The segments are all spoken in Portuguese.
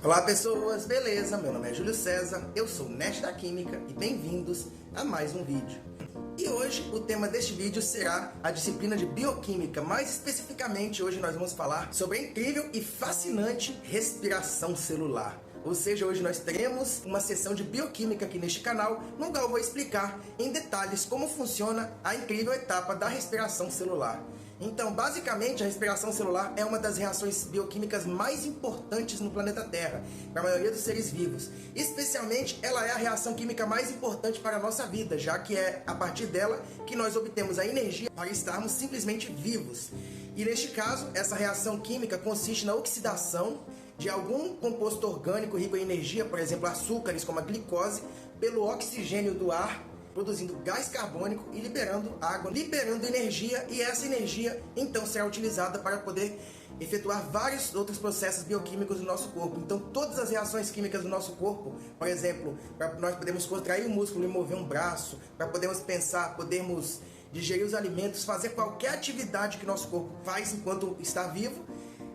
Olá pessoas, beleza? Meu nome é Júlio César, eu sou Nerd da Química e bem-vindos a mais um vídeo. E hoje o tema deste vídeo será a disciplina de Bioquímica, mais especificamente hoje nós vamos falar sobre a incrível e fascinante respiração celular. Ou seja, hoje nós teremos uma sessão de Bioquímica aqui neste canal, no qual eu vou explicar em detalhes como funciona a incrível etapa da respiração celular. Então, basicamente, a respiração celular é uma das reações bioquímicas mais importantes no planeta Terra, para a maioria dos seres vivos. Especialmente, ela é a reação química mais importante para a nossa vida, já que é a partir dela que nós obtemos a energia para estarmos simplesmente vivos. E neste caso, essa reação química consiste na oxidação de algum composto orgânico rico em energia, por exemplo, açúcares como a glicose, pelo oxigênio do ar, produzindo gás carbônico e liberando água, liberando energia, e essa energia então será utilizada para poder efetuar vários outros processos bioquímicos no nosso corpo. Então todas as reações químicas do nosso corpo, por exemplo, nós podemos contrair o músculo e mover um braço, para podermos pensar, podermos digerir os alimentos, fazer qualquer atividade que nosso corpo faz enquanto está vivo.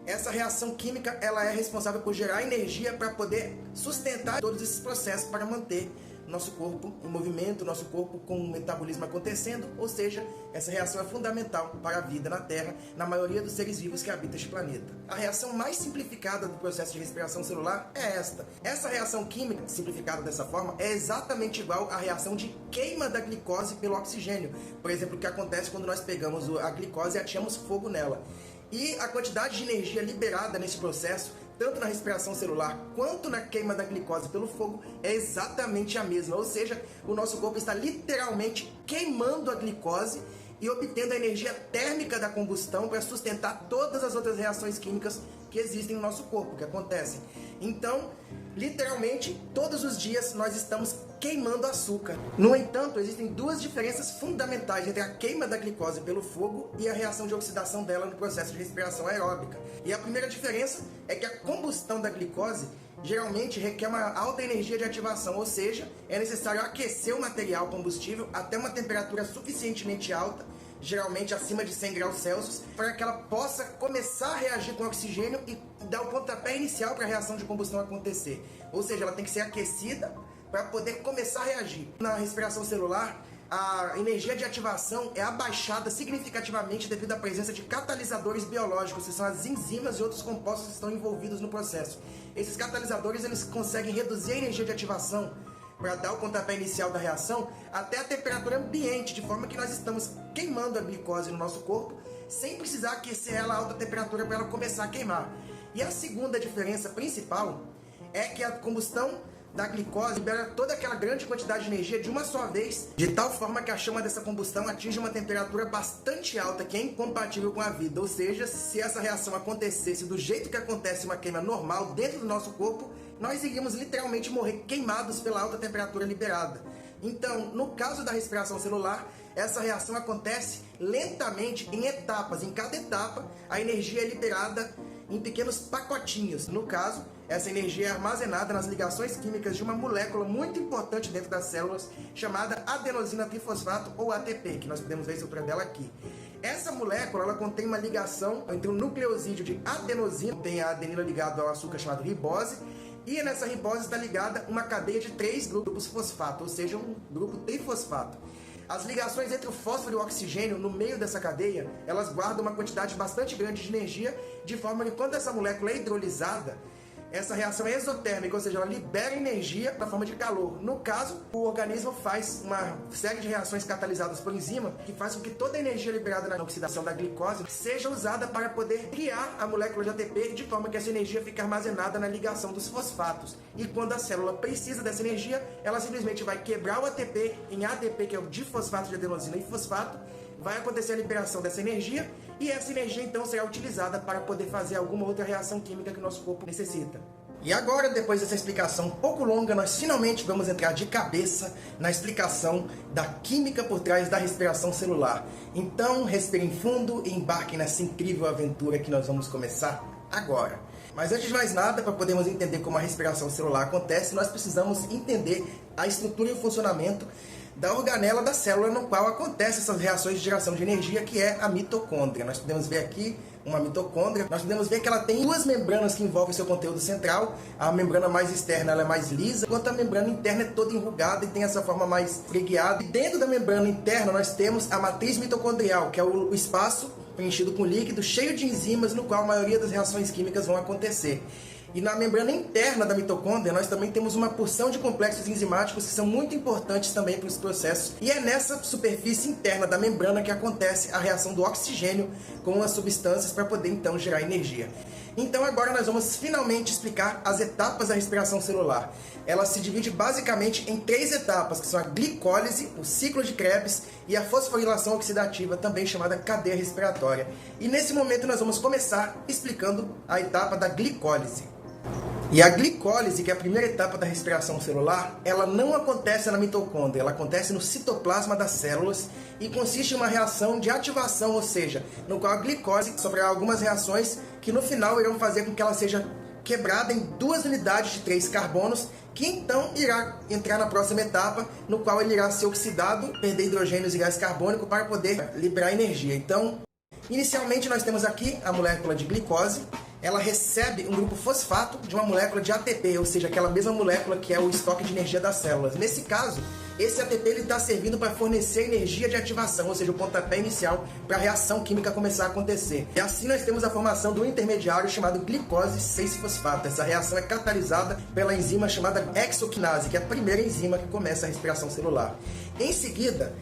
Essa reação química ela é responsável por gerar energia para poder sustentar todos esses processos, para manter nosso corpo em movimento, nosso corpo com o metabolismo acontecendo, ou seja, essa reação é fundamental para a vida na Terra, na maioria dos seres vivos que habitam este planeta. A reação mais simplificada do processo de respiração celular é esta. Essa reação química, simplificada dessa forma, é exatamente igual à reação de queima da glicose pelo oxigênio. Por exemplo, o que acontece quando nós pegamos a glicose e ateamos fogo nela. E a quantidade de energia liberada nesse processo, tanto na respiração celular quanto na queima da glicose pelo fogo, é exatamente a mesma. Ou seja, o nosso corpo está literalmente queimando a glicose e obtendo a energia térmica da combustão para sustentar todas as outras reações químicas que existem no nosso corpo, que acontecem. Então, literalmente, todos os dias nós estamos queimando açúcar. No entanto, existem duas diferenças fundamentais entre a queima da glicose pelo fogo e a reação de oxidação dela no processo de respiração aeróbica. E a primeira diferença é que a combustão da glicose geralmente requer uma alta energia de ativação, ou seja, é necessário aquecer o material combustível até uma temperatura suficientemente alta, geralmente acima de 100 graus Celsius, para que ela possa começar a reagir com oxigênio e dar o pontapé inicial para a reação de combustão acontecer. Ou seja, ela tem que ser aquecida para poder começar a reagir. Na respiração celular, a energia de ativação é abaixada significativamente devido à presença de catalisadores biológicos, que são as enzimas e outros compostos que estão envolvidos no processo. Esses catalisadores eles conseguem reduzir a energia de ativação para dar o pontapé inicial da reação até a temperatura ambiente, de forma que nós estamos queimando a glicose no nosso corpo sem precisar aquecer ela a alta temperatura para ela começar a queimar. E a segunda diferença principal é que a combustão da glicose libera toda aquela grande quantidade de energia de uma só vez, de tal forma que a chama dessa combustão atinge uma temperatura bastante alta, que é incompatível com a vida. Ou seja, se essa reação acontecesse do jeito que acontece uma queima normal dentro do nosso corpo, nós iríamos literalmente morrer queimados pela alta temperatura liberada. Então, no caso da respiração celular, essa reação acontece lentamente em etapas. Em cada etapa, a energia é liberada em pequenos pacotinhos. No caso, essa energia é armazenada nas ligações químicas de uma molécula muito importante dentro das células, chamada adenosina trifosfato, ou ATP, que nós podemos ver a estrutura dela aqui. Essa molécula ela contém uma ligação entre um nucleosídeo de adenosina, tem a adenina ligada ao açúcar chamado ribose, e nessa ribose está ligada uma cadeia de 3 grupos fosfato, ou seja, um grupo trifosfato. As ligações entre o fósforo e o oxigênio no meio dessa cadeia, elas guardam uma quantidade bastante grande de energia, de forma que quando essa molécula é hidrolisada, essa reação é exotérmica, ou seja, ela libera energia na forma de calor. No caso, o organismo faz uma série de reações catalisadas por enzima que faz com que toda a energia liberada na oxidação da glicose seja usada para poder criar a molécula de ATP, de forma que essa energia fica armazenada na ligação dos fosfatos. E quando a célula precisa dessa energia, ela simplesmente vai quebrar o ATP em ADP, que é o difosfato de adenosina e fosfato, vai acontecer a liberação dessa energia e essa energia então será utilizada para poder fazer alguma outra reação química que o nosso corpo necessita. E agora, depois dessa explicação um pouco longa, nós finalmente vamos entrar de cabeça na explicação da química por trás da respiração celular. Então, respirem fundo e embarquem nessa incrível aventura que nós vamos começar agora. Mas antes de mais nada, para podermos entender como a respiração celular acontece, nós precisamos entender a estrutura e o funcionamento da organela da célula no qual acontecem essas reações de geração de energia, que é a mitocôndria. Nós podemos ver aqui uma mitocôndria, nós podemos ver que ela tem duas membranas que envolvem seu conteúdo central. A membrana mais externa ela é mais lisa, enquanto a membrana interna é toda enrugada e tem essa forma mais preguiada. E dentro da membrana interna nós temos a matriz mitocondrial, que é o espaço preenchido com líquido, cheio de enzimas, no qual a maioria das reações químicas vão acontecer. E na membrana interna da mitocôndria, nós também temos uma porção de complexos enzimáticos que são muito importantes também para os processos. E é nessa superfície interna da membrana que acontece a reação do oxigênio com as substâncias para poder, então, gerar energia. Então, agora nós vamos finalmente explicar as etapas da respiração celular. Ela se divide basicamente em 3 etapas, que são a glicólise, o ciclo de Krebs e a fosforilação oxidativa, também chamada cadeia respiratória. E nesse momento nós vamos começar explicando a etapa da glicólise. E a glicólise, que é a primeira etapa da respiração celular, ela não acontece na mitocôndria, ela acontece no citoplasma das células e consiste em uma reação de ativação, ou seja, no qual a glicose sofrerá algumas reações que no final irão fazer com que ela seja quebrada em 2 unidades de 3 carbonos, que então irá entrar na próxima etapa, no qual ele irá ser oxidado, perder hidrogênios e gás carbônico para poder liberar energia. Então, inicialmente nós temos aqui a molécula de glicose. Ela recebe um grupo fosfato de uma molécula de ATP, ou seja, aquela mesma molécula que é o estoque de energia das células. Nesse caso, esse ATP está servindo para fornecer energia de ativação, ou seja, o pontapé inicial para a reação química começar a acontecer. E assim nós temos a formação do intermediário chamado glicose 6-fosfato. Essa reação é catalisada pela enzima chamada hexoquinase, que é a primeira enzima que começa a respiração celular. Em seguida,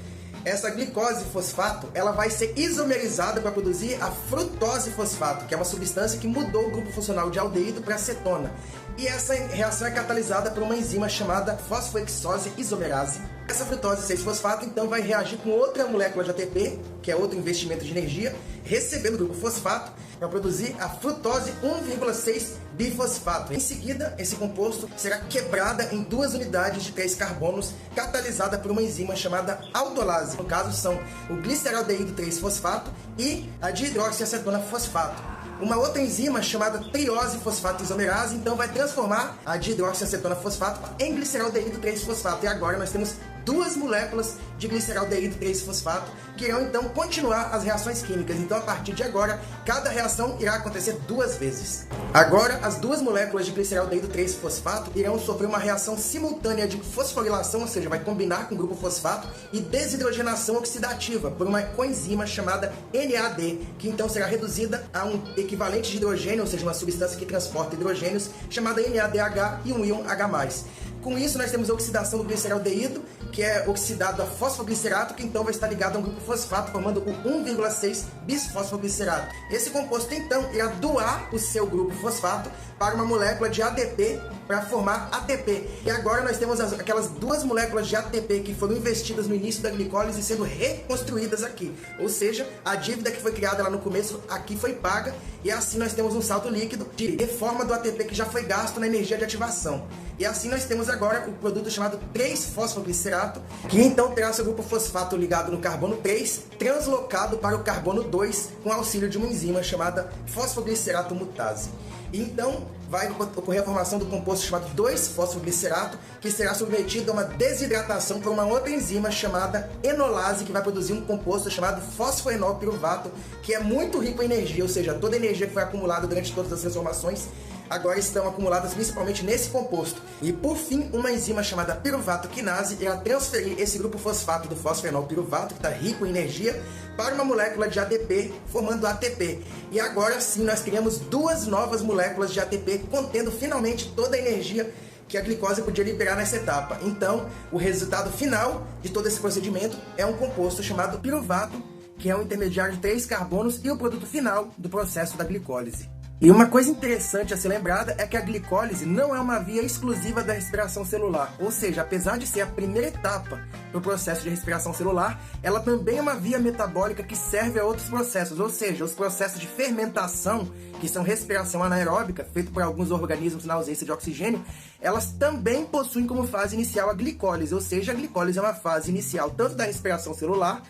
essa glicose fosfato, ela vai ser isomerizada para produzir a frutose fosfato, que é uma substância que mudou o grupo funcional de aldeído para acetona. E essa reação é catalisada por uma enzima chamada fosfoexose isomerase. Essa frutose 6-fosfato então vai reagir com outra molécula de ATP, que é outro investimento de energia, recebendo o grupo fosfato para produzir a frutose 1,6-bifosfato. Em seguida, esse composto será quebrada em 2 unidades de 3 carbonos, catalisada por uma enzima chamada aldolase. No caso, são o gliceraldeído 3-fosfato e a dihidroxiacetona fosfato. Uma outra enzima chamada triose fosfato isomerase, então vai transformar a dihidroxiacetona fosfato em gliceraldeído 3-fosfato. E agora nós temos 2 moléculas de gliceraldeído 3-fosfato que irão então continuar as reações químicas. Então, a partir de agora, cada reação irá acontecer 2 vezes. Agora, as 2 moléculas de gliceraldeído 3-fosfato irão sofrer uma reação simultânea de fosforilação, ou seja, vai combinar com o grupo fosfato, e desidrogenação oxidativa por uma coenzima chamada NAD, que então será reduzida a um equivalente de hidrogênio, ou seja, uma substância que transporta hidrogênios, chamada NADH e um íon H+. Com isso, nós temos a oxidação do gliceraldeído, que é oxidado a fosfoglicerato, que então vai estar ligado a um grupo fosfato, formando o 1,6-bisfosfoglicerato. Esse composto, então, irá doar o seu grupo fosfato para uma molécula de ADP para formar ATP. E agora nós temos aquelas 2 moléculas de ATP que foram investidas no início da glicólise sendo reconstruídas aqui. Ou seja, a dívida que foi criada lá no começo aqui foi paga, e assim nós temos um salto líquido de reforma do ATP que já foi gasto na energia de ativação. E assim nós temos agora o produto chamado 3-fosfoglicerato, que então terá seu grupo fosfato ligado no carbono 3, translocado para o carbono 2 com auxílio de uma enzima chamada fosfoglicerato mutase. E então vai ocorrer a formação do composto chamado 2-fosfoglicerato, que será submetido a uma desidratação por uma outra enzima chamada enolase, que vai produzir um composto chamado fosfoenolpiruvato, que é muito rico em energia, ou seja, toda a energia que foi acumulada durante todas as transformações agora estão acumuladas principalmente nesse composto. E por fim, uma enzima chamada piruvato quinase irá transferir esse grupo fosfato do fosfenolpiruvato, que está rico em energia, para uma molécula de ADP, formando ATP. E agora sim nós criamos 2 novas moléculas de ATP, contendo finalmente toda a energia que a glicose podia liberar nessa etapa. Então, o resultado final de todo esse procedimento é um composto chamado piruvato, que é um intermediário de 3 carbonos e o produto final do processo da glicólise. E uma coisa interessante a ser lembrada é que a glicólise não é uma via exclusiva da respiração celular, ou seja, apesar de ser a primeira etapa do processo de respiração celular, ela também é uma via metabólica que serve a outros processos, ou seja, os processos de fermentação, que são respiração anaeróbica, feito por alguns organismos na ausência de oxigênio, elas também possuem como fase inicial a glicólise, ou seja, a glicólise é uma fase inicial tanto da respiração celular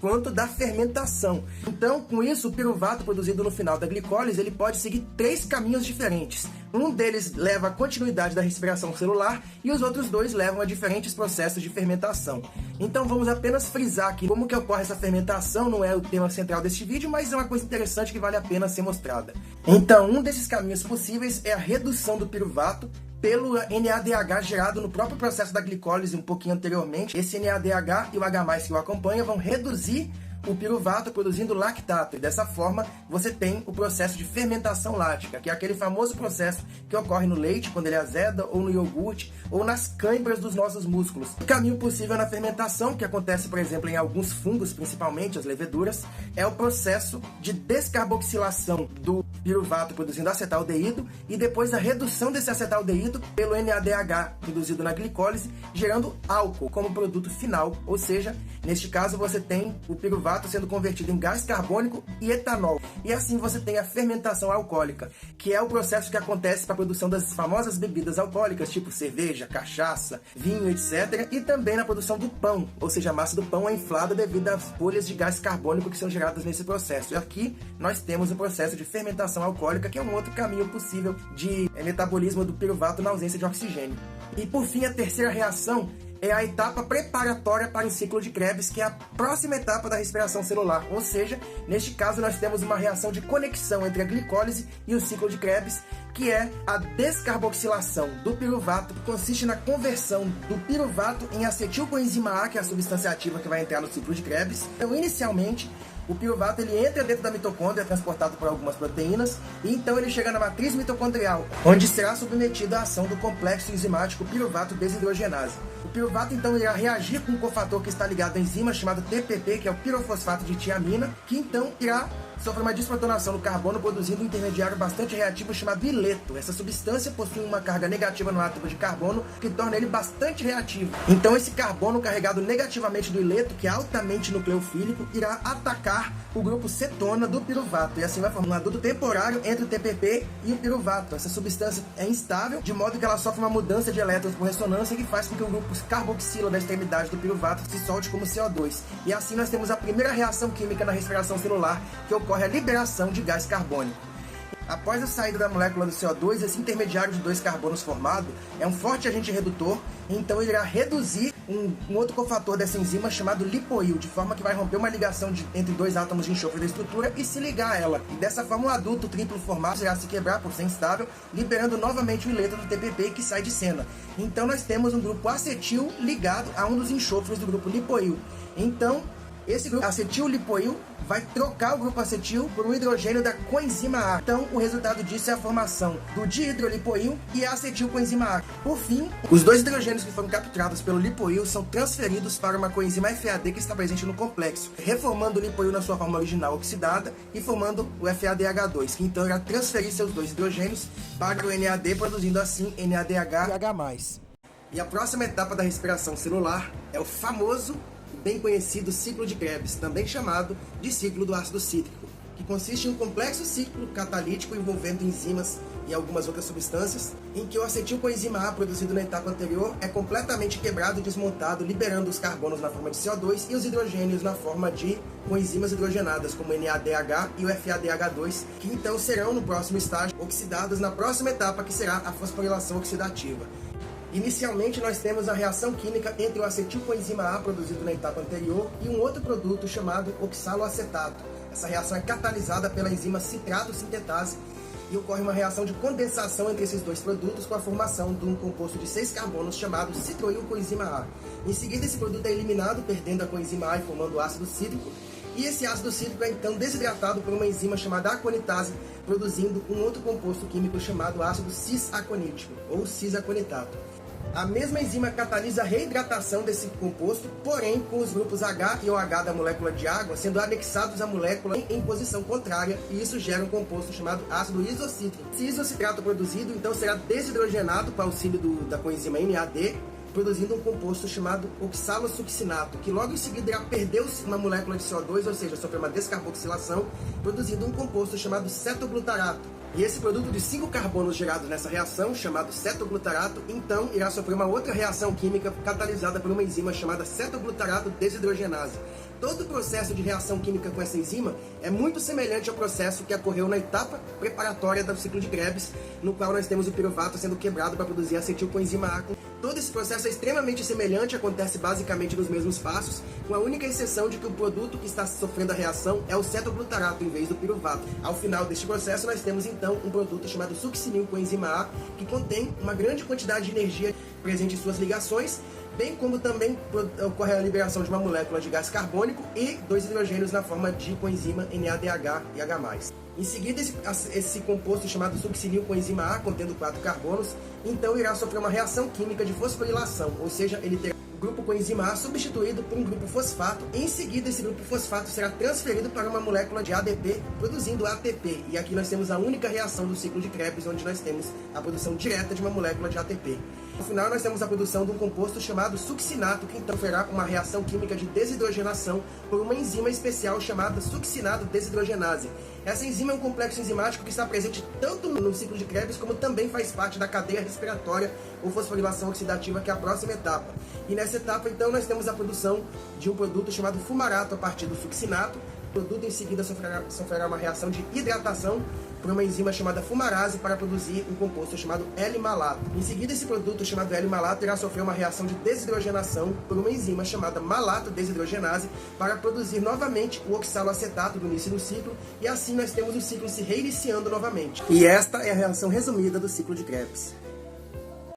quanto da fermentação. Então, com isso, o piruvato produzido no final da glicólise, ele pode seguir 3 caminhos diferentes. Um deles leva à continuidade da respiração celular e os outros 2 levam a diferentes processos de fermentação. Então vamos apenas frisar aqui como que ocorre essa fermentação, não é o tema central deste vídeo, mas é uma coisa interessante que vale a pena ser mostrada. Então, um desses caminhos possíveis é a redução do piruvato pelo NADH gerado no próprio processo da glicólise um pouquinho anteriormente. Esse NADH e o H+, que o acompanha, vão reduzir o piruvato produzindo lactato, e dessa forma você tem o processo de fermentação lática, que é aquele famoso processo que ocorre no leite quando ele azeda, ou no iogurte, ou nas câimbras dos nossos músculos. O caminho possível na fermentação, que acontece, por exemplo, em alguns fungos, principalmente as leveduras, é o processo de descarboxilação do piruvato produzindo acetaldeído e depois a redução desse acetaldeído pelo NADH produzido na glicólise, gerando álcool como produto final, ou seja, neste caso você tem o piruvato sendo convertido em gás carbônico e etanol. E assim você tem a fermentação alcoólica, que é o processo que acontece para a produção das famosas bebidas alcoólicas, tipo cerveja, cachaça, vinho, etc. E também na produção do pão, ou seja, a massa do pão é inflada devido às bolhas de gás carbônico que são geradas nesse processo. E aqui nós temos o processo de fermentação alcoólica, que é um outro caminho possível de metabolismo do piruvato na ausência de oxigênio. E por fim, a terceira reação é a etapa preparatória para o ciclo de Krebs, que é a próxima etapa da respiração celular. Ou seja, neste caso nós temos uma reação de conexão entre a glicólise e o ciclo de Krebs, que é a descarboxilação do piruvato, que consiste na conversão do piruvato em acetilcoenzima A, que é a substância ativa que vai entrar no ciclo de Krebs. Então, inicialmente, o piruvato ele entra dentro da mitocôndria, é transportado por algumas proteínas, e então ele chega na matriz mitocondrial, onde será submetido à ação do complexo enzimático piruvato desidrogenase. O piruvato então irá reagir com um cofator que está ligado à enzima chamado TPP, que é o pirofosfato de tiamina, que então irá sofre uma desprotonação do carbono, produzindo um intermediário bastante reativo chamado ileto. Essa substância possui uma carga negativa no átomo de carbono, que torna ele bastante reativo. Então esse carbono carregado negativamente do ileto, que é altamente nucleofílico, irá atacar o grupo cetona do piruvato, e assim vai formar um adulto temporário entre o TPP e o piruvato. Essa substância é instável, de modo que ela sofre uma mudança de elétrons por ressonância, que faz com que o grupo carboxila da extremidade do piruvato se solte como CO2. E assim nós temos a primeira reação química na respiração celular, que ocorre a liberação de gás carbônico. Após a saída da molécula do CO2, esse intermediário de 2 carbonos formado é um forte agente redutor, então ele irá reduzir um outro cofator dessa enzima chamado lipoil, de forma que vai romper uma ligação entre 2 átomos de enxofre da estrutura e se ligar a ela. E dessa forma o adulto triplo formado irá se quebrar por ser instável, liberando novamente o ileto do TPP, que sai de cena. Então nós temos um grupo acetil ligado a um dos enxofres do grupo lipoil. Então esse grupo acetil-lipoil vai trocar o grupo acetil por um hidrogênio da coenzima A. Então, o resultado disso é a formação do dihidrolipoil e a acetilcoenzima A. Por fim, os 2 hidrogênios que foram capturados pelo lipoil são transferidos para uma coenzima FAD que está presente no complexo, reformando o lipoil na sua forma original oxidada e formando o FADH2, que então irá transferir seus 2 hidrogênios para o NAD, produzindo assim NADH e H+. E a próxima etapa da respiração celular é o famoso bem conhecido ciclo de Krebs, também chamado de ciclo do ácido cítrico, que consiste em um complexo ciclo catalítico envolvendo enzimas e algumas outras substâncias, em que o acetilcoenzima A produzido na etapa anterior é completamente quebrado e desmontado, liberando os carbonos na forma de CO2 e os hidrogênios na forma de coenzimas hidrogenadas, como o NADH e o FADH2, que então serão, no próximo estágio, oxidados na próxima etapa, que será a fosforilação oxidativa. Inicialmente, nós temos a reação química entre o acetilcoenzima A produzido na etapa anterior e um outro produto chamado oxaloacetato. Essa reação é catalisada pela enzima citrato sintetase e ocorre uma reação de condensação entre esses 2 produtos com a formação de um composto de 6 carbonos chamado citroilcoenzima A. Em seguida, esse produto é eliminado, perdendo a coenzima A e formando o ácido cítrico. E esse ácido cítrico é então desidratado por uma enzima chamada aconitase, produzindo um outro composto químico chamado ácido cis-aconítico, ou cis-aconitato. A mesma enzima catalisa a reidratação desse composto, porém com os grupos H e OH da molécula de água sendo anexados à molécula em posição contrária, e isso gera um composto chamado ácido isocítrico. Esse isocitrato produzido então será desidrogenado com auxílio da coenzima NAD, produzindo um composto chamado oxalosuccinato, que logo em seguida irá perder uma molécula de CO2, ou seja, sofrer uma descarboxilação, produzindo um composto chamado cetoglutarato. E esse produto de 5 carbonos gerados nessa reação, chamado cetoglutarato, então irá sofrer uma outra reação química catalisada por uma enzima chamada cetoglutarato desidrogenase. todo o processo de reação química com essa enzima é muito semelhante ao processo que ocorreu na etapa preparatória do ciclo de Krebs, no qual nós temos o piruvato sendo quebrado para produzir acetilcoenzima A. Todo esse processo é extremamente semelhante, acontece basicamente nos mesmos passos, com a única exceção de que o produto que está sofrendo a reação é o cetoglutarato em vez do piruvato. Ao final deste processo, nós temos então um produto chamado succinilcoenzima A, que contém uma grande quantidade de energia presente em suas ligações, bem como também ocorre a liberação de uma molécula de gás carbônico e 2 hidrogênios na forma de coenzima NADH e H+. Em seguida, esse composto chamado succinilcoenzima A, contendo 4 carbonos, então irá sofrer uma reação química de fosforilação, ou seja, ele terá o grupo coenzima A substituído por um grupo fosfato, e em seguida esse grupo fosfato será transferido para uma molécula de ADP, produzindo ATP. E aqui nós temos a única reação do ciclo de Krebs, onde nós temos a produção direta de uma molécula de ATP. No final, nós temos a produção de um composto chamado succinato, que então fará uma reação química de desidrogenação por uma enzima especial chamada succinato desidrogenase. Essa enzima é um complexo enzimático que está presente tanto no ciclo de Krebs, como também faz parte da cadeia respiratória ou fosforilação oxidativa, que é a próxima etapa. E nessa etapa, então, nós temos a produção de um produto chamado fumarato a partir do succinato. O produto em seguida sofrerá uma reação de hidratação por uma enzima chamada fumarase para produzir um composto chamado L-malato. Em seguida, esse produto chamado L-malato irá sofrer uma reação de desidrogenação por uma enzima chamada malato-desidrogenase para produzir novamente o oxaloacetato do início do ciclo, e assim nós temos o ciclo se reiniciando novamente. E esta é a reação resumida do ciclo de Krebs.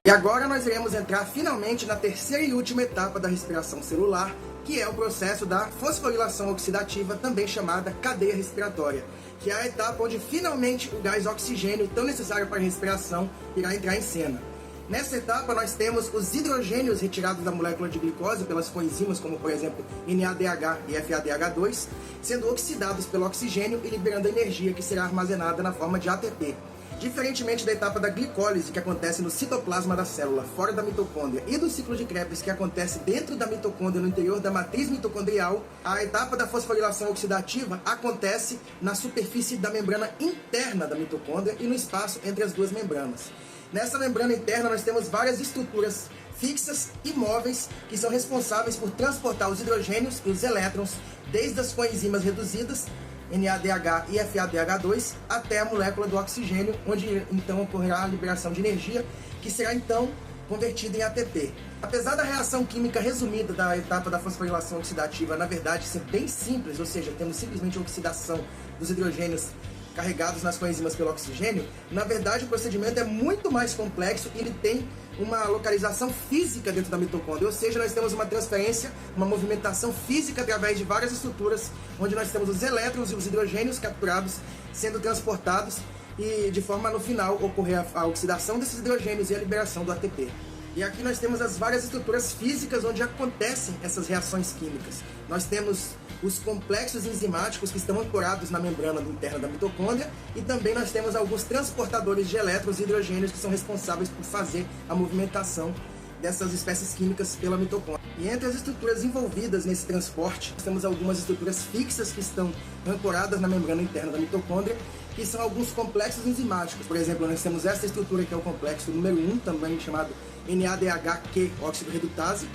E agora nós iremos entrar finalmente na terceira e última etapa da respiração celular, que é o processo da fosforilação oxidativa, também chamada cadeia respiratória, que é a etapa onde finalmente o gás oxigênio, tão necessário para a respiração, irá entrar em cena. Nessa etapa nós temos os hidrogênios retirados da molécula de glicose pelas coenzimas, como por exemplo NADH e FADH2, sendo oxidados pelo oxigênio e liberando energia que será armazenada na forma de ATP. Diferentemente da etapa da glicólise, que acontece no citoplasma da célula, fora da mitocôndria, e do ciclo de Krebs, que acontece dentro da mitocôndria, no interior da matriz mitocondrial, a etapa da fosforilação oxidativa acontece na superfície da membrana interna da mitocôndria e no espaço entre as duas membranas. Nessa membrana interna nós temos várias estruturas fixas e móveis que são responsáveis por transportar os hidrogênios e os elétrons desde as coenzimas reduzidas, NADH e FADH2, até a molécula do oxigênio, onde então ocorrerá a liberação de energia, que será então convertida em ATP. Apesar da reação química resumida da etapa da fosforilação oxidativa, na verdade, ser bem simples, ou seja, temos simplesmente a oxidação dos hidrogênios carregados nas coenzimas pelo oxigênio, na verdade o procedimento é muito mais complexo e ele tem uma localização física dentro da mitocôndria, ou seja, nós temos uma transferência, uma movimentação física através de várias estruturas, onde nós temos os elétrons e os hidrogênios capturados sendo transportados e de forma no final ocorrer a oxidação desses hidrogênios e a liberação do ATP. E aqui nós temos as várias estruturas físicas onde acontecem essas reações químicas. Nós temos os complexos enzimáticos que estão ancorados na membrana interna da mitocôndria, e também nós temos alguns transportadores de elétrons e hidrogênios que são responsáveis por fazer a movimentação dessas espécies químicas pela mitocôndria. E entre as estruturas envolvidas nesse transporte, nós temos algumas estruturas fixas que estão ancoradas na membrana interna da mitocôndria, que são alguns complexos enzimáticos. Por exemplo, nós temos essa estrutura que é o complexo número 1, também chamado NADHQ óxido redutase.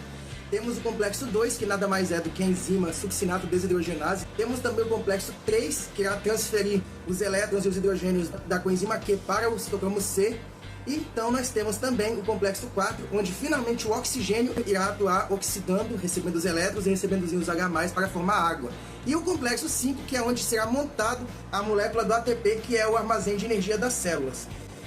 Temos o complexo 2, que nada mais é do que a enzima succinato desidrogenase. Temos também o complexo 3, que irá transferir os elétrons e os hidrogênios da coenzima Q para o citocromo C. E então nós temos também o complexo 4, onde finalmente o oxigênio irá atuar oxidando, recebendo os elétrons e recebendo os íons H+, para formar água. E o complexo 5, que é onde será montado a molécula do ATP, que é o armazém de energia das células.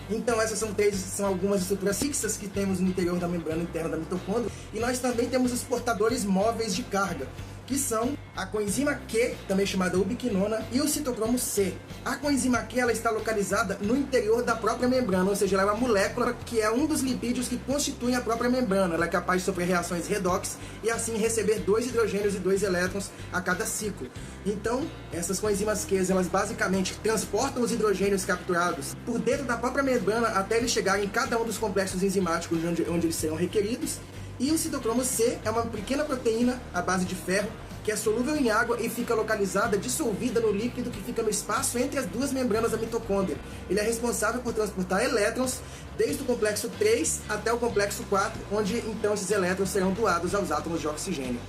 Então essas são algumas estruturas fixas que temos no interior da membrana interna da mitocôndria. E nós também temos os portadores móveis de carga, que são a coenzima Q, também chamada ubiquinona, e o citocromo C. A coenzima Q ela está localizada no interior da própria membrana, ou seja, ela é uma molécula que é um dos lipídios que constituem a própria membrana. Ela é capaz de sofrer reações redox e assim receber 2 hidrogênios e 2 elétrons a cada ciclo. Então, essas coenzimas Q, elas basicamente transportam os hidrogênios capturados por dentro da própria membrana até eles chegarem em cada um dos complexos enzimáticos onde eles serão requeridos. E o citocromo C é uma pequena proteína à base de ferro que é solúvel em água e fica localizada, dissolvida no líquido que fica no espaço entre as duas membranas da mitocôndria. Ele é responsável por transportar elétrons desde o complexo 3 até o complexo 4, onde então esses elétrons serão doados aos átomos de oxigênio.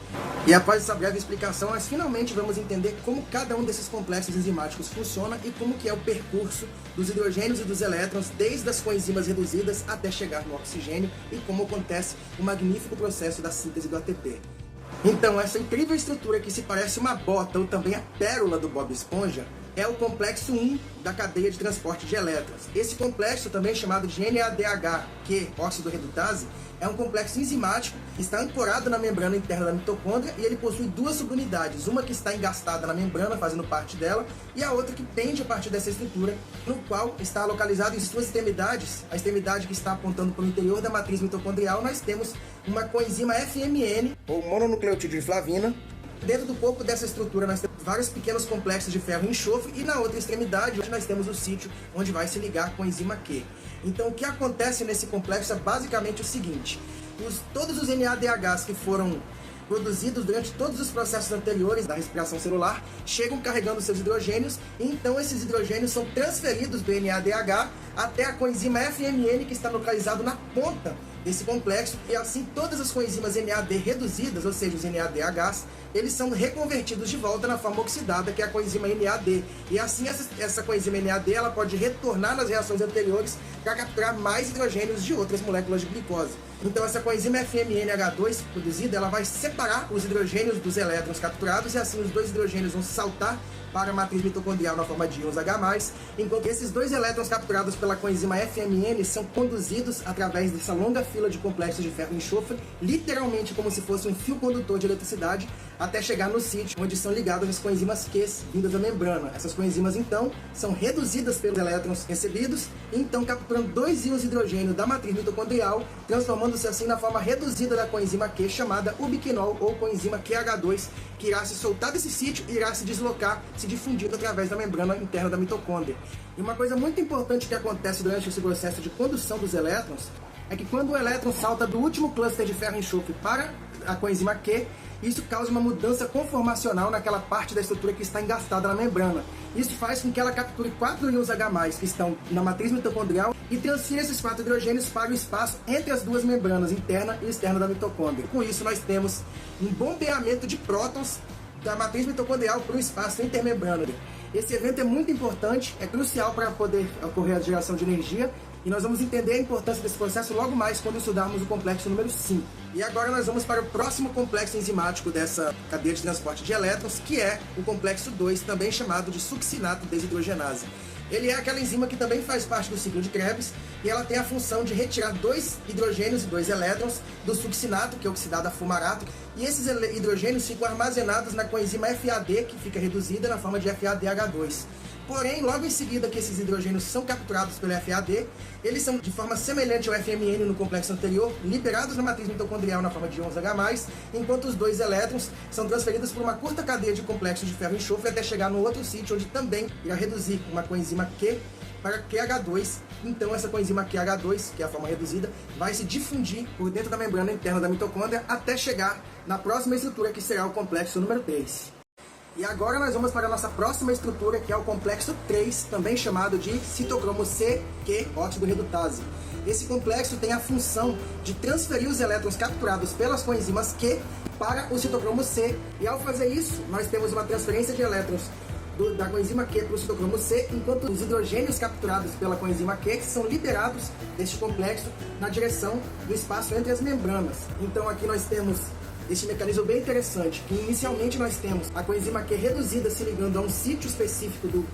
E após essa breve explicação, nós finalmente vamos entender como cada um desses complexos enzimáticos funciona e como que é o percurso dos hidrogênios e dos elétrons desde as coenzimas reduzidas até chegar no oxigênio e como acontece o magnífico processo da síntese do ATP. Então, essa incrível estrutura que se parece uma bota ou também a pérola do Bob Esponja é o complexo 1 da cadeia de transporte de elétrons. Esse complexo, também chamado de NADH, que óxido redutase, é um complexo enzimático que está ancorado na membrana interna da mitocôndria e ele possui duas subunidades, uma que está engastada na membrana, fazendo parte dela, e a outra que pende a partir dessa estrutura, no qual está localizado em suas extremidades, a extremidade que está apontando para o interior da matriz mitocondrial, nós temos uma coenzima FMN, ou mononucleotídeo de flavina. Dentro do corpo dessa estrutura nós temos vários pequenos complexos de ferro e enxofre e na outra extremidade nós temos o sítio onde vai se ligar com a enzima Q. Então o que acontece nesse complexo é basicamente o seguinte: todos os NADHs que foram produzidos durante todos os processos anteriores da respiração celular chegam carregando seus hidrogênios e então esses hidrogênios são transferidos do NADH até a coenzima FMN que está localizado na ponta desse complexo e assim todas as coenzimas NAD reduzidas, ou seja, os NADHs, eles são reconvertidos de volta na forma oxidada, que é a coenzima NAD. E assim essa coenzima NAD ela pode retornar nas reações anteriores para capturar mais hidrogênios de outras moléculas de glicose. Então essa coenzima FMNH2 produzida, ela vai separar os hidrogênios dos elétrons capturados e assim os dois hidrogênios vão saltar para a matriz mitocondrial na forma de íons H+, enquanto esses dois elétrons capturados pela coenzima FMN são conduzidos através dessa longa fila de complexos de ferro e enxofre, literalmente como se fosse um fio condutor de eletricidade, até chegar no sítio, onde são ligadas as coenzimas Q vindas da membrana. Essas coenzimas, então, são reduzidas pelos elétrons recebidos, e então capturam dois íons de hidrogênio da matriz mitocondrial, transformando-se assim na forma reduzida da coenzima Q, chamada ubiquinol ou coenzima QH2, que irá se soltar desse sítio e irá se deslocar, se difundindo através da membrana interna da mitocôndria. E uma coisa muito importante que acontece durante esse processo de condução dos elétrons é que quando o elétron salta do último cluster de ferro e enxofre para a coenzima Q, isso causa uma mudança conformacional naquela parte da estrutura que está engastada na membrana. Isso faz com que ela capture 4 íons H+, que estão na matriz mitocondrial, e transfira esses 4 hidrogênios para o espaço entre as duas membranas, interna e externa da mitocôndria. Com isso, nós temos um bombeamento de prótons da matriz mitocondrial para o espaço intermembrana. Esse evento é muito importante, é crucial para poder ocorrer a geração de energia, e nós vamos entender a importância desse processo logo mais quando estudarmos o complexo número 5. E agora nós vamos para o próximo complexo enzimático dessa cadeia de transporte de elétrons, que é o complexo 2, também chamado de succinato desidrogenase. Ele é aquela enzima que também faz parte do ciclo de Krebs e ela tem a função de retirar 2 hidrogênios e 2 elétrons do succinato, que é oxidado a fumarato, e esses hidrogênios ficam armazenados na coenzima FAD, que fica reduzida na forma de FADH2. Porém, logo em seguida que esses hidrogênios são capturados pelo FAD, eles são, de forma semelhante ao FMN no complexo anterior, liberados na matriz mitocondrial na forma de íons H+, enquanto os 2 elétrons são transferidos por uma curta cadeia de complexos de ferro e enxofre até chegar no outro sítio, onde também irá reduzir uma coenzima Q para QH2. Então essa coenzima QH2, que é a forma reduzida, vai se difundir por dentro da membrana interna da mitocôndria até chegar na próxima estrutura, que será o complexo número 3. E agora nós vamos para a nossa próxima estrutura, que é o complexo 3, também chamado de citocromo C, Q, óxido redutase. Esse complexo tem a função de transferir os elétrons capturados pelas coenzimas Q para o citocromo C, e ao fazer isso, nós temos uma transferência de elétrons da coenzima Q para o citocromo C, enquanto os hidrogênios capturados pela coenzima Q são liberados deste complexo na direção do espaço entre as membranas. Então aqui nós temos este mecanismo bem interessante, que inicialmente nós temos a coenzima Q reduzida se ligando a um sítio específico do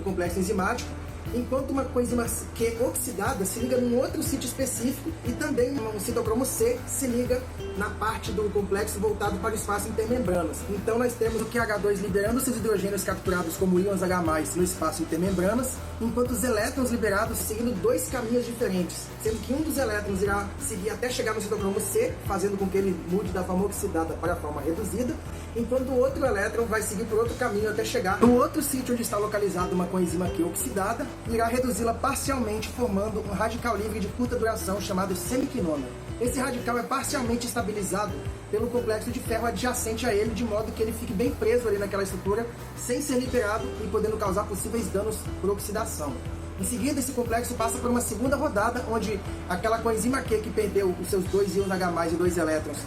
complexo enzimático, enquanto uma coenzima Q oxidada se liga num outro sítio específico e também um citocromo C se liga na parte do complexo voltado para o espaço intermembranas. Então nós temos o QH2 liberando seus hidrogênios capturados como íons H+, no espaço intermembranas, enquanto os elétrons liberados seguindo 2 caminhos diferentes, sendo que um dos elétrons irá seguir até chegar no citocromo C, fazendo com que ele mude da forma oxidada para a forma reduzida, enquanto o outro elétron vai seguir por outro caminho até chegar no outro sítio onde está localizada uma coenzima Q oxidada, irá reduzi-la parcialmente, formando um radical livre de curta duração chamado semiquinona. Esse radical é parcialmente estabilizado pelo complexo de ferro adjacente a ele, de modo que ele fique bem preso ali naquela estrutura, sem ser liberado e podendo causar possíveis danos por oxidação. Em seguida, esse complexo passa por uma segunda rodada, onde aquela coenzima Q que perdeu os seus 2 íons H+, e 2 elétrons,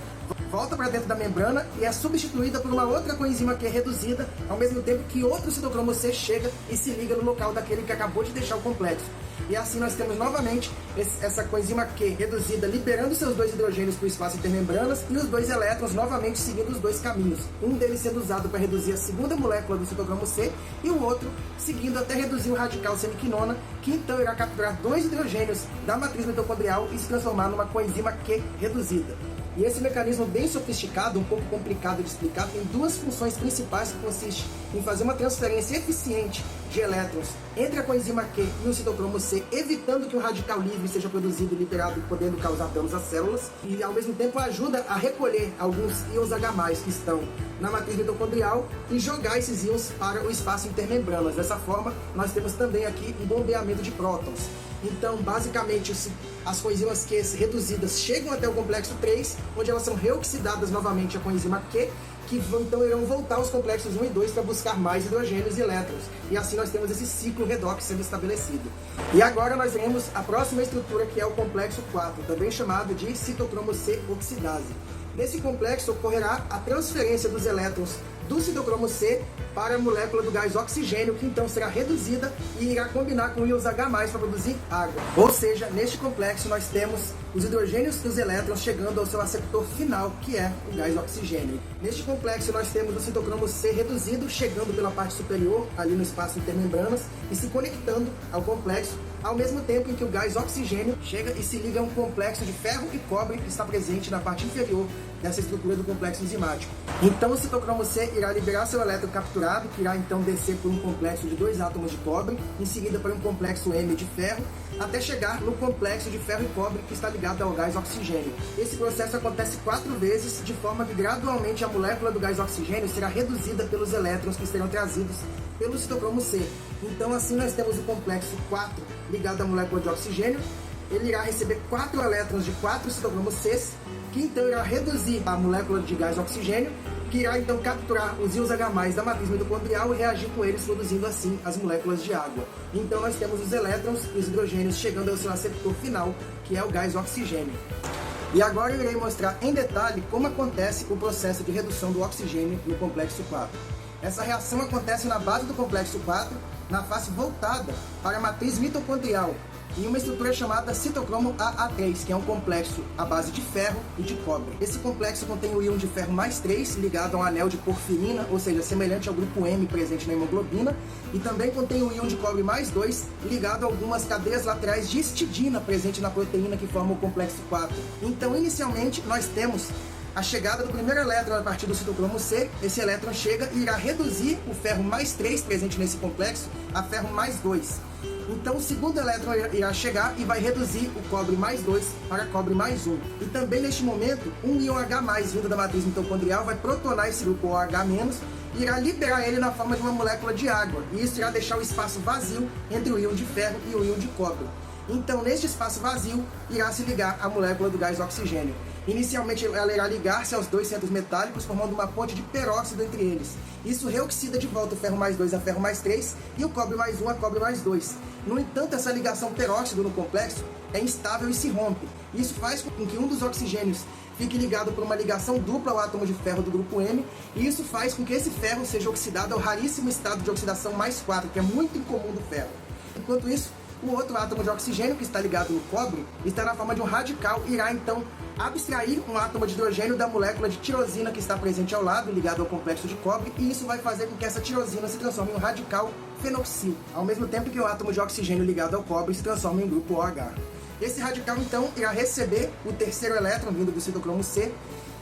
volta para dentro da membrana e é substituída por uma outra coenzima Q reduzida, ao mesmo tempo que outro citocromo C chega e se liga no local daquele que acabou de deixar o complexo. E assim nós temos novamente essa coenzima Q reduzida, liberando seus 2 hidrogênios para o espaço intermembranas e os 2 elétrons novamente seguindo os 2 caminhos. Um deles sendo usado para reduzir a segunda molécula do citocromo C e o outro seguindo até reduzir o radical semiquinona, que então irá capturar 2 hidrogênios da matriz mitocondrial e se transformar numa coenzima Q reduzida. E esse mecanismo bem sofisticado, um pouco complicado de explicar, tem 2 funções principais que consistem em fazer uma transferência eficiente de elétrons entre a coenzima Q e o citocromo C, evitando que o radical livre seja produzido e liberado, podendo causar danos às células, e ao mesmo tempo ajuda a recolher alguns íons H+, que estão na matriz mitocondrial e jogar esses íons para o espaço intermembranas. Dessa forma, nós temos também aqui um bombeamento de prótons. Então, basicamente, as coenzimas Q reduzidas chegam até o complexo 3, onde elas são reoxidadas novamente a coenzima Q, que então irão voltar aos complexos 1 e 2 para buscar mais hidrogênios e elétrons. E assim nós temos esse ciclo redox sendo estabelecido. E agora nós veremos a próxima estrutura, que é o complexo 4, também chamado de citocromo C oxidase. Nesse complexo ocorrerá a transferência dos elétrons do citocromo C para a molécula do gás oxigênio, que então será reduzida e irá combinar com íons H+ para produzir água. Ou seja, neste complexo nós temos os hidrogênios e os elétrons chegando ao seu aceptor final, que é o gás oxigênio. Neste complexo nós temos o citocromo C reduzido, chegando pela parte superior, ali no espaço intermembranas, e se conectando ao complexo, ao mesmo tempo em que o gás oxigênio chega e se liga a um complexo de ferro e cobre que está presente na parte inferior dessa estrutura do complexo enzimático. Então o citocromo C irá liberar seu elétron capturado, que irá então descer por um complexo de 2 átomos de cobre, em seguida para um complexo M de ferro, até chegar no complexo de ferro e cobre que está ligado ao gás oxigênio. Esse processo acontece 4 vezes, de forma que gradualmente a molécula do gás oxigênio será reduzida pelos elétrons que serão trazidos pelo citocromo C. Então assim nós temos o complexo 4 ligado à molécula de oxigênio. Ele irá receber 4 elétrons de 4 citocromos Cs, que então irá reduzir a molécula de gás oxigênio, que irá então capturar os íons H+ da matriz mitocondrial e reagir com eles, produzindo assim as moléculas de água. Então nós temos os elétrons e os hidrogênios chegando ao seu aceptor final, que é o gás oxigênio. E agora eu irei mostrar em detalhe como acontece o processo de redução do oxigênio no complexo 4. Essa reação acontece na base do complexo 4, na face voltada para a matriz mitocondrial, em uma estrutura chamada citocromo AA3, que é um complexo à base de ferro e de cobre. Esse complexo contém o íon de ferro mais 3, ligado a um anel de porfirina, ou seja, semelhante ao grupo M presente na hemoglobina, e também contém o íon de cobre mais 2, ligado a algumas cadeias laterais de histidina presente na proteína que forma o complexo 4. Então, inicialmente, nós temos a chegada do primeiro elétron a partir do citocromo C. Esse elétron chega e irá reduzir o ferro mais 3 presente nesse complexo a ferro mais 2. Então o segundo elétron irá chegar e vai reduzir o cobre mais 2 para cobre mais 1. E também neste momento, um íon H+ vindo da matriz mitocondrial vai protonar esse grupo OH- e irá liberar ele na forma de uma molécula de água. E isso irá deixar o espaço vazio entre o íon de ferro e o íon de cobre. Então, neste espaço vazio, irá se ligar a molécula do gás oxigênio. Inicialmente, ela irá ligar-se aos 2 centros metálicos, formando uma ponte de peróxido entre eles. Isso reoxida de volta o ferro mais 2 a ferro mais 3 e o cobre mais 1 a cobre mais 2. No entanto, essa ligação peróxido no complexo é instável e se rompe. Isso faz com que um dos oxigênios fique ligado por uma ligação dupla ao átomo de ferro do grupo M, e isso faz com que esse ferro seja oxidado ao raríssimo estado de oxidação mais 4, que é muito incomum do ferro. Enquanto isso, o outro átomo de oxigênio, que está ligado no cobre, está na forma de um radical e irá então abstrair um átomo de hidrogênio da molécula de tirosina que está presente ao lado, ligado ao complexo de cobre, e isso vai fazer com que essa tirosina se transforme em um radical fenoxil, ao mesmo tempo que o átomo de oxigênio ligado ao cobre se transforma em um grupo OH. Esse radical então irá receber o terceiro elétron vindo do citocromo C,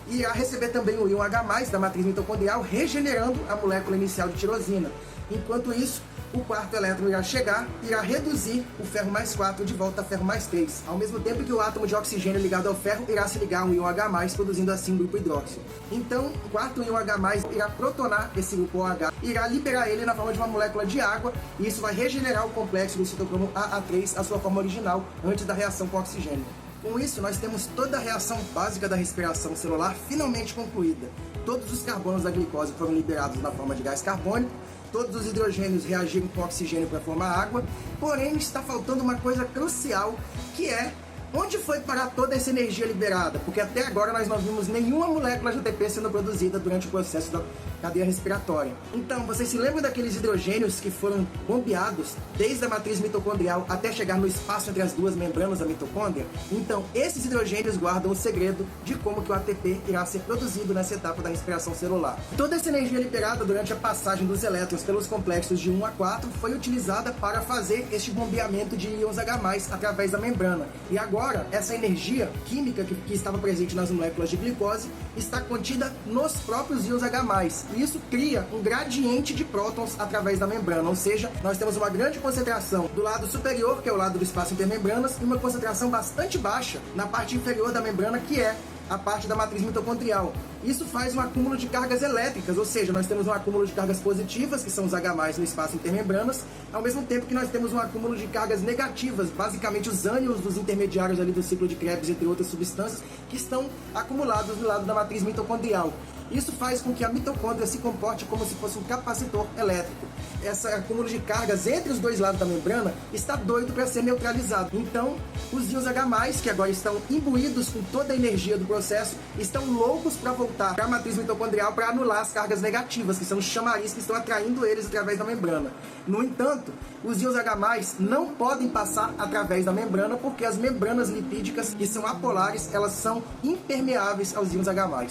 e irá receber também o íon H+, da matriz mitocondrial, regenerando a molécula inicial de tirosina. Enquanto isso, o quarto elétron irá chegar e irá reduzir o ferro mais 4 de volta a ferro mais 3, ao mesmo tempo que o átomo de oxigênio ligado ao ferro irá se ligar a um íon H+, produzindo assim um grupo hidróxido. Então, o quarto íon H+, irá protonar esse grupo OH e irá liberar ele na forma de uma molécula de água, e isso vai regenerar o complexo do citocromo AA3 à sua forma original, antes da reação com oxigênio. Com isso, nós temos toda a reação básica da respiração celular finalmente concluída. Todos os carbonos da glicose foram liberados na forma de gás carbônico, todos os hidrogênios reagiram com oxigênio para formar água, porém está faltando uma coisa crucial, que é onde foi parar toda essa energia liberada? Porque até agora nós não vimos nenhuma molécula de ATP sendo produzida durante o processo da cadeia respiratória. Então, vocês se lembram daqueles hidrogênios que foram bombeados desde a matriz mitocondrial até chegar no espaço entre as duas membranas da mitocôndria? Então, esses hidrogênios guardam o segredo de como que o ATP irá ser produzido nessa etapa da respiração celular. Toda essa energia liberada durante a passagem dos elétrons pelos complexos de 1 a 4 foi utilizada para fazer este bombeamento de íons H+, através da membrana. E agora, essa energia química que estava presente nas moléculas de glicose está contida nos próprios íons H+. E isso cria um gradiente de prótons através da membrana, ou seja, nós temos uma grande concentração do lado superior, que é o lado do espaço intermembranas, e uma concentração bastante baixa na parte inferior da membrana, que é a parte da matriz mitocondrial. Isso faz um acúmulo de cargas elétricas, ou seja, nós temos um acúmulo de cargas positivas, que são os H+, no espaço intermembranas, ao mesmo tempo que nós temos um acúmulo de cargas negativas, basicamente os ânions dos intermediários ali do ciclo de Krebs, entre outras substâncias, que estão acumulados do lado da matriz mitocondrial. Isso faz com que a mitocôndria se comporte como se fosse um capacitor elétrico. Esse acúmulo de cargas entre os dois lados da membrana está doido para ser neutralizado. Então, os íons H+, que agora estão imbuídos com toda a energia do processo, estão loucos para voltar para a matriz mitocondrial para anular as cargas negativas, que são os chamariz que estão atraindo eles através da membrana. No entanto, os íons H+ não podem passar através da membrana, porque as membranas lipídicas, que são apolares, elas são impermeáveis aos íons H+.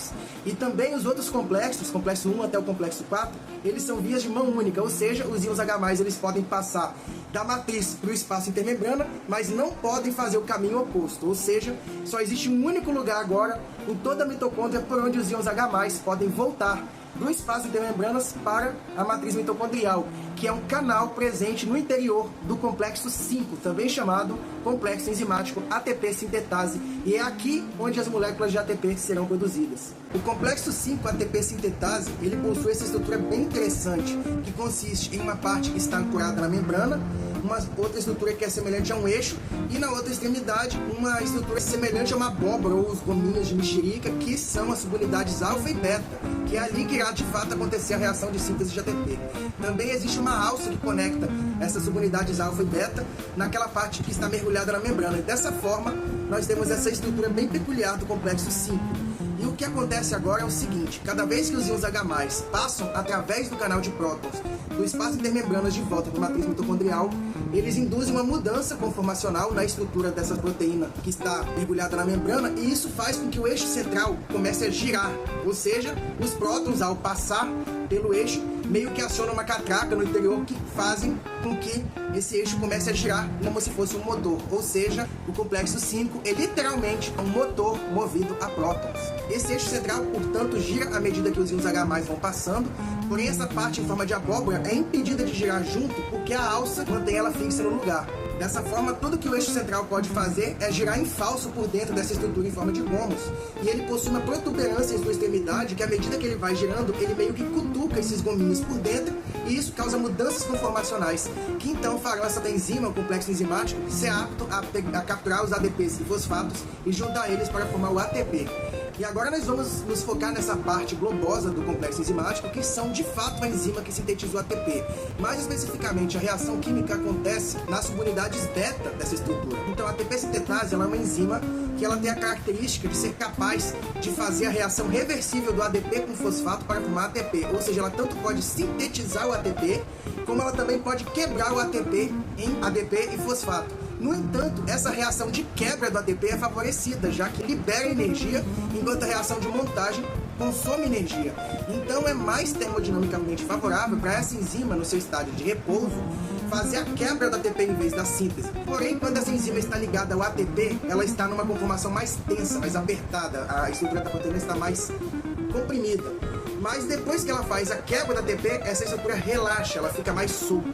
E também os outros complexos, complexo 1 até o complexo 4, eles são vias de mão única, ou seja, os íons H+, eles podem passar da matriz para o espaço intermembrana, mas não podem fazer o caminho oposto, ou seja, só existe um único lugar agora em toda a mitocôndria por onde os íons H+ podem voltar do espaço intermembranas para a matriz mitocondrial, que é um canal presente no interior do complexo 5, também chamado complexo enzimático ATP sintetase, e é aqui onde as moléculas de ATP serão produzidas. O complexo 5 ATP sintetase, ele possui essa estrutura bem interessante, que consiste em uma parte que está ancorada na membrana, uma outra estrutura que é semelhante a um eixo, e na outra extremidade uma estrutura semelhante a uma abóbora ou os gominhos de mexerica, que são as subunidades alfa e beta, que é ali que irá de fato acontecer a reação de síntese de ATP. Também existe uma alça que conecta essas subunidades alfa e beta naquela parte que está mergulhada na membrana, e dessa forma nós temos essa estrutura bem peculiar do complexo 5. E o que acontece agora é o seguinte: cada vez que os íons H+ passam através do canal de prótons do espaço intermembranas de volta para a matriz mitocondrial, eles induzem uma mudança conformacional na estrutura dessa proteína que está mergulhada na membrana, e isso faz com que o eixo central comece a girar, ou seja, os prótons, ao passar pelo eixo, meio que acionam uma catraca no interior que fazem com que esse eixo comece a girar como se fosse um motor, ou seja, o complexo 5 é literalmente um motor movido a prótons. Esse eixo central, portanto, gira à medida que os íons H+ vão passando, porém essa parte em forma de abóbora é impedida de girar junto porque a alça mantém ela fixa no lugar. Dessa forma, tudo que o eixo central pode fazer é girar em falso por dentro dessa estrutura em forma de gomos, e ele possui uma protuberância em sua extremidade que, à medida que ele vai girando, ele meio que cutuca esses gominhos por dentro, e isso causa mudanças conformacionais, que então farão essa enzima, o complexo enzimático, ser apto a capturar os ADPs e fosfatos e juntar eles para formar o ATP. E agora nós vamos nos focar nessa parte globosa do complexo enzimático, que são de fato a enzima que sintetiza o ATP. Mais especificamente, a reação química acontece nas subunidades beta dessa estrutura. Então a ATP sintetase ela é uma enzima que ela tem a característica de ser capaz de fazer a reação reversível do ADP com fosfato para formar ATP. Ou seja, ela tanto pode sintetizar o ATP, como ela também pode quebrar o ATP em ADP e fosfato. No entanto, essa reação de quebra do ATP é favorecida, já que libera energia, enquanto a reação de montagem consome energia. Então é mais termodinamicamente favorável para essa enzima, no seu estágio de repouso, fazer a quebra da ATP em vez da síntese. Porém, quando essa enzima está ligada ao ATP, ela está numa conformação mais tensa, mais apertada, a estrutura da proteína está mais comprimida. Mas depois que ela faz a quebra da ATP, essa estrutura relaxa, ela fica mais solta.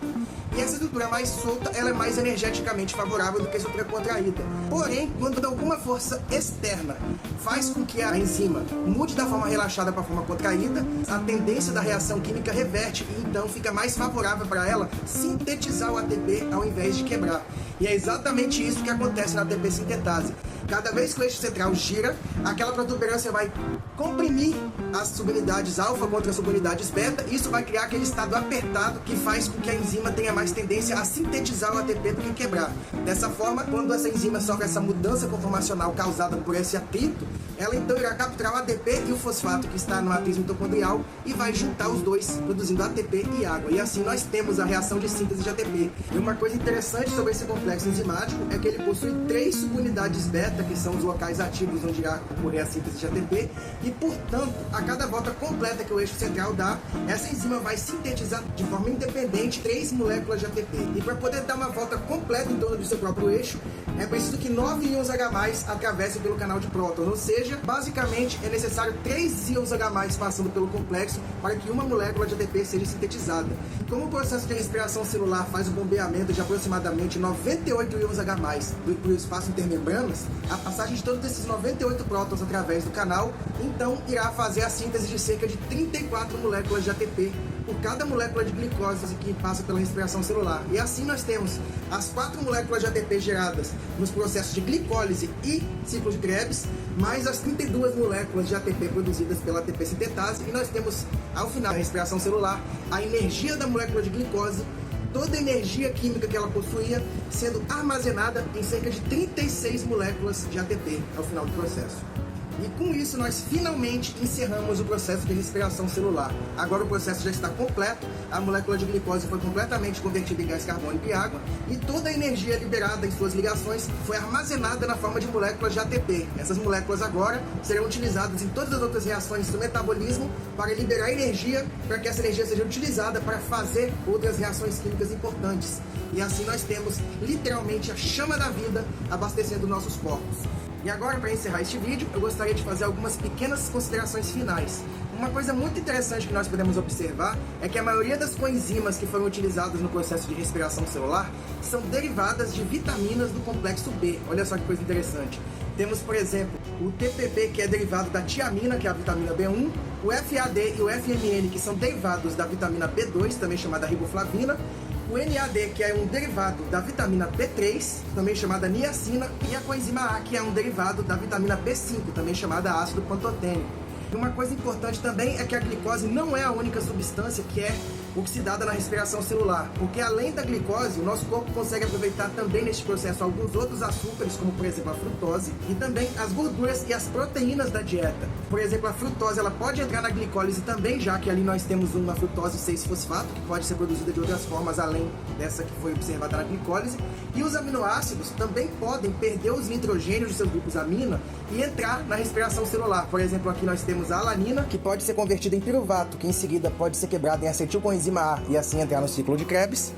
E essa estrutura mais solta, ela é mais energeticamente favorável do que a estrutura contraída. Porém, quando alguma força externa faz com que a enzima mude da forma relaxada para a forma contraída, a tendência da reação química reverte e então fica mais favorável para ela sintetizar o ATP ao invés de quebrar. E é exatamente isso que acontece na ATP sintetase. Cada vez que o eixo central gira, aquela protuberância vai comprimir as subunidades alfa contra as subunidades beta, e isso vai criar aquele estado apertado que faz com que a enzima tenha mais tendência a sintetizar o ATP do que quebrar. Dessa forma, quando essa enzima sofre essa mudança conformacional causada por esse atrito, ela então irá capturar o ADP e o fosfato que está na matriz mitocondrial e vai juntar os dois, produzindo ATP e água. E assim nós temos a reação de síntese de ATP. E uma coisa interessante sobre esse complexo enzimático é que ele possui 3 subunidades beta, que são os locais ativos onde irá ocorrer a síntese de ATP, e portanto, a cada volta completa que o eixo central dá, essa enzima vai sintetizar de forma independente 3 moléculas de ATP. E para poder dar uma volta completa em torno do seu próprio eixo, é preciso que 9 íons H+ atravessem pelo canal de prótons, ou seja, basicamente é necessário 3 íons H+ passando pelo complexo para que uma molécula de ATP seja sintetizada. E como o processo de respiração celular faz o bombeamento de aproximadamente 98 íons H+ do espaço intermembranas, a passagem de todos esses 98 prótons através do canal, então irá fazer a síntese de cerca de 34 moléculas de ATP por cada molécula de glicose que passa pela respiração celular. E assim nós temos as 4 moléculas de ATP geradas nos processos de glicólise e ciclo de Krebs, mais as 32 moléculas de ATP produzidas pela ATP sintetase, e nós temos, ao final da respiração celular, a energia da molécula de glicose, toda a energia química que ela possuía, sendo armazenada em cerca de 36 moléculas de ATP ao final do processo. E com isso nós finalmente encerramos o processo de respiração celular. Agora o processo já está completo, a molécula de glicose foi completamente convertida em gás carbônico e água, e toda a energia liberada em suas ligações foi armazenada na forma de moléculas de ATP. Essas moléculas agora serão utilizadas em todas as outras reações do metabolismo para liberar energia, para que essa energia seja utilizada para fazer outras reações químicas importantes. E assim nós temos literalmente a chama da vida abastecendo nossos corpos. E agora, para encerrar este vídeo, eu gostaria de fazer algumas pequenas considerações finais. Uma coisa muito interessante que nós podemos observar é que a maioria das coenzimas que foram utilizadas no processo de respiração celular são derivadas de vitaminas do complexo B. Olha só que coisa interessante. Temos, por exemplo, o TPP, que é derivado da tiamina, que é a vitamina B1, o FAD e o FMN, que são derivados da vitamina B2, também chamada riboflavina, o NAD, que é um derivado da vitamina B3, também chamada niacina, e a coenzima A, que é um derivado da vitamina B5, também chamada ácido pantotênico. E uma coisa importante também é que a glicose não é a única substância que é oxidada na respiração celular, porque além da glicose, o nosso corpo consegue aproveitar também neste processo alguns outros açúcares, como por exemplo a frutose, e também as gorduras e as proteínas da dieta. Por exemplo, a frutose ela pode entrar na glicólise também, já que ali nós temos uma frutose 6-fosfato, que pode ser produzida de outras formas além dessa que foi observada na glicólise, e os aminoácidos também podem perder os nitrogênios de seus grupos amina e entrar na respiração celular. Por exemplo, aqui nós temos a alanina, que pode ser convertida em piruvato, que em seguida pode ser quebrada em acetilcoenzima A e assim entrar no ciclo de Krebs.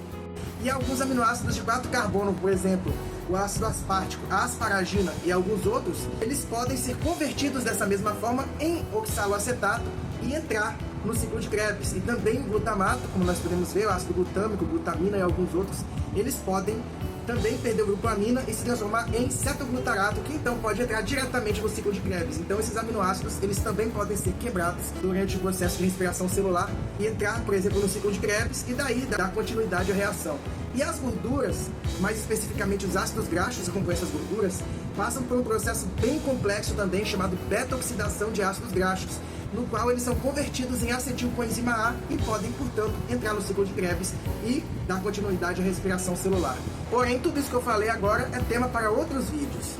E alguns aminoácidos de 4 carbono, por exemplo, o ácido aspartico, a asparagina e alguns outros, eles podem ser convertidos dessa mesma forma em oxaloacetato e entrar no ciclo de Krebs. E também o glutamato, como nós podemos ver, o ácido glutâmico, glutamina e alguns outros, eles podem também perder o grupo amina e se transformar em cetoglutarato, que então pode entrar diretamente no ciclo de Krebs. Então esses aminoácidos, eles também podem ser quebrados durante o processo de respiração celular e entrar, por exemplo, no ciclo de Krebs e daí dar continuidade à reação. E as gorduras, mais especificamente os ácidos graxos que compõem essas gorduras, passam por um processo bem complexo também chamado beta-oxidação de ácidos graxos, no qual eles são convertidos em acetilcoenzima A e podem, portanto, entrar no ciclo de Krebs e dar continuidade à respiração celular. Porém, tudo isso que eu falei agora é tema para outros vídeos.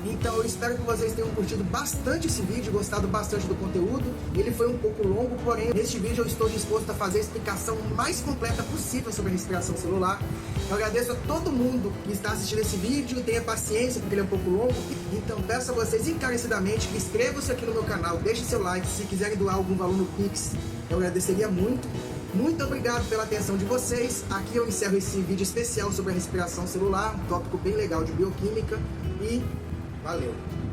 Então eu espero que vocês tenham curtido bastante esse vídeo, gostado bastante do conteúdo. Ele foi um pouco longo, porém neste vídeo eu estou disposto a fazer a explicação mais completa possível sobre a respiração celular. Eu agradeço a todo mundo que está assistindo esse vídeo, tenha paciência porque ele é um pouco longo. Então peço a vocês encarecidamente que inscrevam-se aqui no meu canal, deixem seu like, se quiserem doar algum valor no Pix, eu agradeceria muito. Muito obrigado pela atenção de vocês. Aqui eu encerro esse vídeo especial sobre a respiração celular, um tópico bem legal de bioquímica, e valeu!